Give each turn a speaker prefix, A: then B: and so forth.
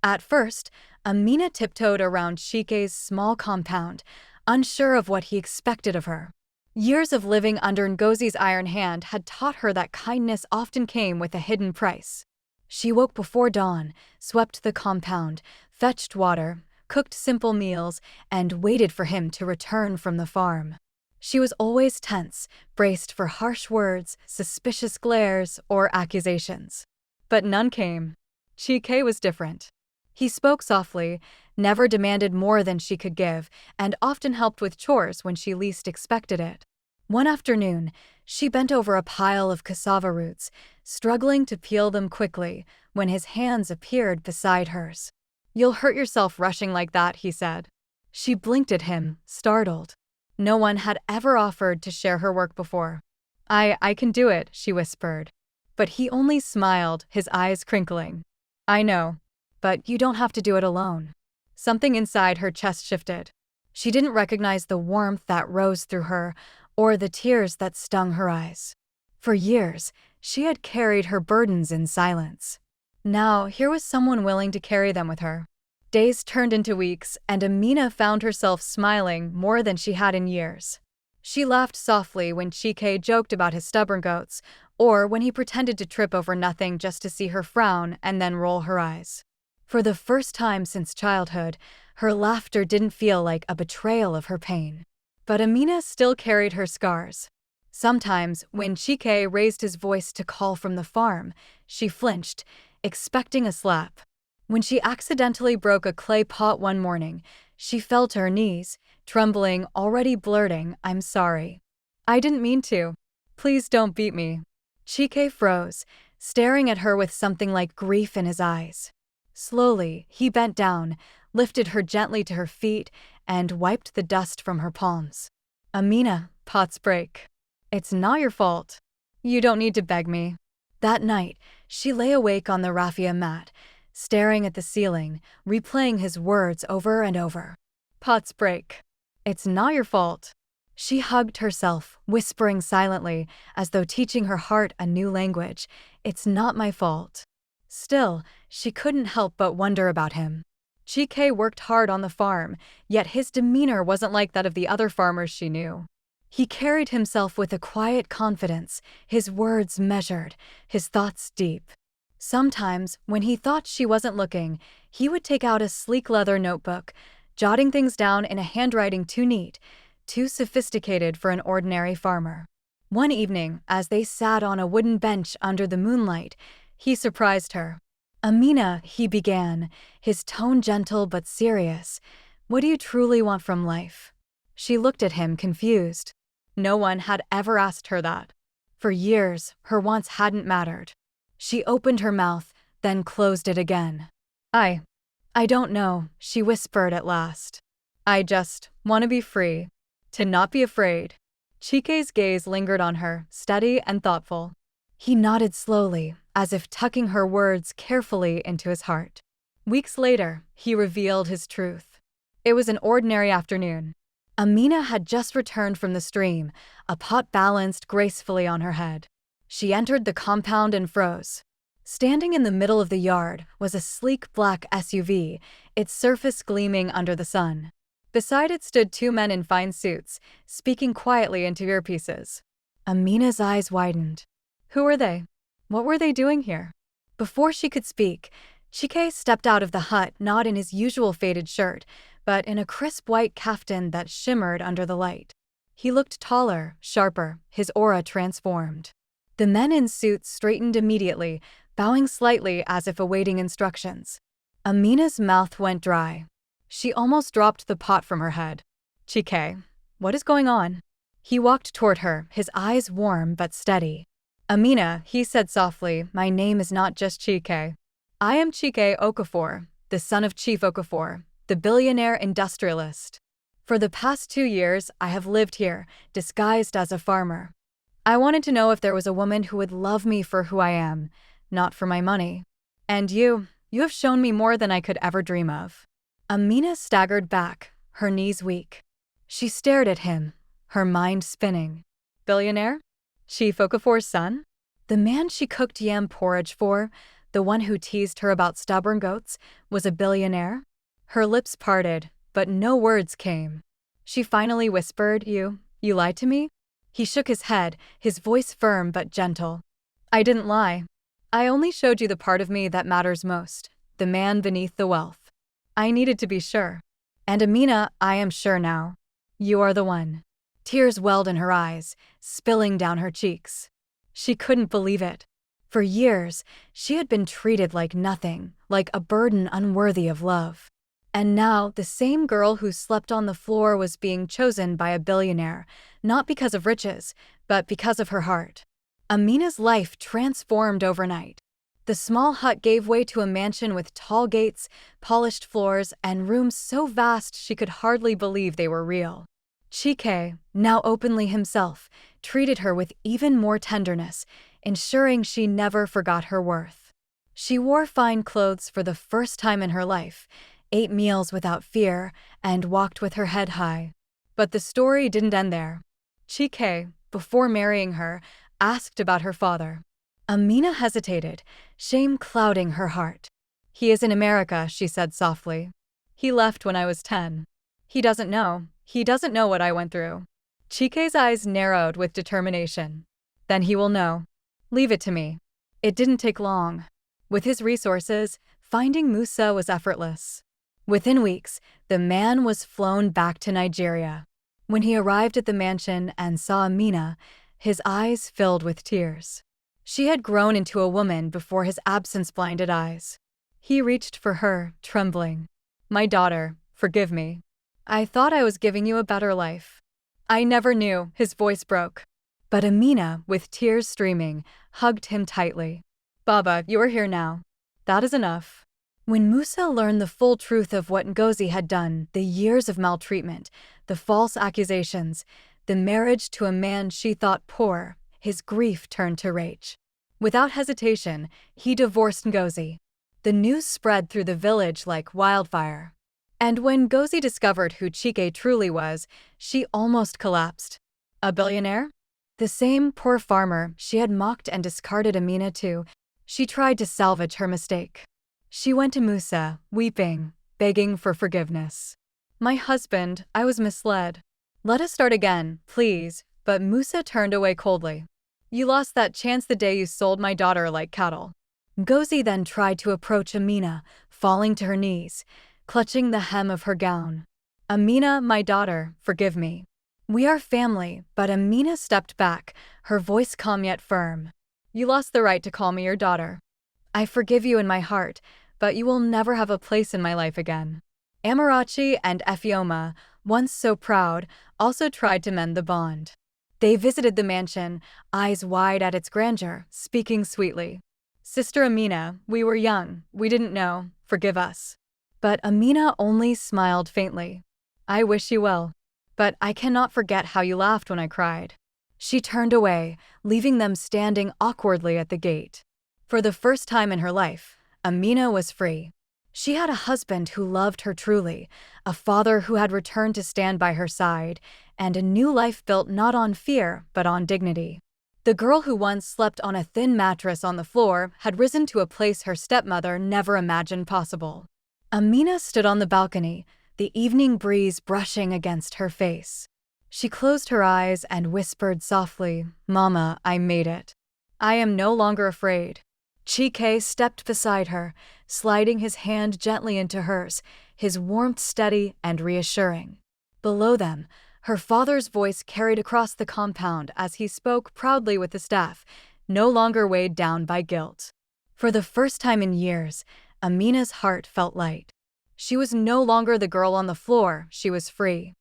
A: At first, Amina tiptoed around Chike's small compound, unsure of what he expected of her. Years of living under Ngozi's iron hand had taught her that kindness often came with a hidden price. She woke before dawn, swept the compound, fetched water, cooked simple meals, and waited for him to return from the farm. She was always tense, braced for harsh words, suspicious glares, or accusations. But none came. Chike was different. He spoke softly, never demanded more than she could give, and often helped with chores when she least expected it. One afternoon, she bent over a pile of cassava roots, struggling to peel them quickly, when his hands appeared beside hers. "You'll hurt yourself rushing like that," he said. She blinked at him, startled. No one had ever offered to share her work before. I can do it," she whispered. But he only smiled, his eyes crinkling. "I know. But you don't have to do it alone." Something inside her chest shifted. She didn't recognize the warmth that rose through her, or the tears that stung her eyes. For years, she had carried her burdens in silence. Now, here was someone willing to carry them with her. Days turned into weeks, and Amina found herself smiling more than she had in years. She laughed softly when Chike joked about his stubborn goats, or when he pretended to trip over nothing just to see her frown and then roll her eyes. For the first time since childhood, her laughter didn't feel like a betrayal of her pain. But Amina still carried her scars. Sometimes, when Chike raised his voice to call from the farm, she flinched, expecting a slap. When she accidentally broke a clay pot one morning, she fell to her knees, trembling, already blurting, "I'm sorry. I didn't mean to. Please don't beat me." Chike froze, staring at her with something like grief in his eyes. Slowly, he bent down, lifted her gently to her feet, and wiped the dust from her palms. "Amina, pots break. It's not your fault. You don't need to beg me." That night, she lay awake on the raffia mat, staring at the ceiling, replaying his words over and over. "Pots break. It's not your fault." She hugged herself, whispering silently, as though teaching her heart a new language. "It's not my fault." Still, she couldn't help but wonder about him. Chike worked hard on the farm, yet his demeanor wasn't like that of the other farmers she knew. He carried himself with a quiet confidence, his words measured, his thoughts deep. Sometimes, when he thought she wasn't looking, he would take out a sleek leather notebook, jotting things down in a handwriting too neat, too sophisticated for an ordinary farmer. One evening, as they sat on a wooden bench under the moonlight, he surprised her. "Amina," he began, his tone gentle but serious, "what do you truly want from life?" She looked at him, confused. No one had ever asked her that. For years, her wants hadn't mattered. She opened her mouth, then closed it again. I don't know," she whispered at last. "I just want to be free. To not be afraid." Chike's gaze lingered on her, steady and thoughtful. He nodded slowly, as if tucking her words carefully into his heart. Weeks later, he revealed his truth. It was an ordinary afternoon. Amina had just returned from the stream, a pot balanced gracefully on her head. She entered the compound and froze. Standing in the middle of the yard was a sleek black SUV, its surface gleaming under the sun. Beside it stood two men in fine suits, speaking quietly into earpieces. Amina's eyes widened. Who were they? What were they doing here? Before she could speak, Chike stepped out of the hut, not in his usual faded shirt, but in a crisp white kaftan that shimmered under the light. He looked taller, sharper, his aura transformed. The men in suits straightened immediately, bowing slightly as if awaiting instructions. Amina's mouth went dry. She almost dropped the pot from her head. "Chike, what is going on?" He walked toward her, his eyes warm but steady. "Amina," he said softly, "my name is not just Chike. I am Chike Okafor, the son of Chief Okafor, the billionaire industrialist. For the past 2 years, I have lived here, disguised as a farmer. I wanted to know if there was a woman who would love me for who I am, not for my money. And you have shown me more than I could ever dream of." Amina staggered back, her knees weak. She stared at him, her mind spinning. Billionaire? Chief Okafor's son? The man she cooked yam porridge for? the one who teased her about stubborn goats, was a billionaire? Her lips parted, but no words came. She finally whispered, You lied to me? He shook his head, his voice firm but gentle. I didn't lie. I only showed you the part of me that matters most, the man beneath the wealth. I needed to be sure. And Amina, I am sure now. You are the one. Tears welled in her eyes, spilling down her cheeks. She couldn't believe it. For years, she had been treated like nothing, like a burden unworthy of love. And now, the same girl who slept on the floor was being chosen by a billionaire, not because of riches, but because of her heart. Amina's life transformed overnight. The small hut gave way to a mansion with tall gates, polished floors, and rooms so vast she could hardly believe they were real. Chike, now openly himself, treated her with even more tenderness, ensuring she never forgot her worth. She wore fine clothes for the first time in her life, ate meals without fear, and walked with her head high. But the story didn't end there. Chike, before marrying her, asked about her father. Amina hesitated, shame clouding her heart. He is in America, she said softly. He left when I was 10. He doesn't know what I went through. Chike's eyes narrowed with determination. Then he will know. Leave it to me. It didn't take long. With his resources, finding Musa was effortless. Within weeks, the man was flown back to Nigeria. When he arrived at the mansion and saw Amina, his eyes filled with tears. She had grown into a woman before his absence-blinded eyes. He reached for her, trembling. My daughter, forgive me. I thought I was giving you a better life. I never knew, his voice broke. But Amina, with tears streaming, hugged him tightly. Baba, you are here now. That is enough. When Musa learned the full truth of what Ngozi had done, the years of maltreatment, the false accusations, the marriage to a man she thought poor, his grief turned to rage. Without hesitation, he divorced Ngozi. The news spread through the village like wildfire. And when Ngozi discovered who Chike truly was, she almost collapsed. A billionaire? The same poor farmer she had mocked and discarded Amina to. She tried to salvage her mistake. She went to Musa, weeping, begging for forgiveness. My husband, I was misled. Let us start again, please, but Musa turned away coldly. You lost that chance the day you sold my daughter like cattle. Ngozi then tried to approach Amina, falling to her knees, clutching the hem of her gown. Amina, my daughter, forgive me. We are family, but Amina stepped back, her voice calm yet firm. You lost the right to call me your daughter. I forgive you in my heart, but you will never have a place in my life again. Amarachi and Efioma, once so proud, also tried to mend the bond. They visited the mansion, eyes wide at its grandeur, speaking sweetly. Sister Amina, we were young, we didn't know, forgive us. But Amina only smiled faintly. I wish you well. But I cannot forget how you laughed when I cried. She turned away, leaving them standing awkwardly at the gate. For the first time in her life, Amina was free. She had a husband who loved her truly, a father who had returned to stand by her side, and a new life built not on fear, but on dignity. The girl who once slept on a thin mattress on the floor had risen to a place her stepmother never imagined possible. Amina stood on the balcony, the evening breeze brushing against her face. She closed her eyes and whispered softly, Mama, I made it. I am no longer afraid. Chike stepped beside her, sliding his hand gently into hers, his warmth steady and reassuring. Below them, her father's voice carried across the compound as he spoke proudly with the staff, no longer weighed down by guilt. For the first time in years, Amina's heart felt light. She was no longer the girl on the floor, she was free.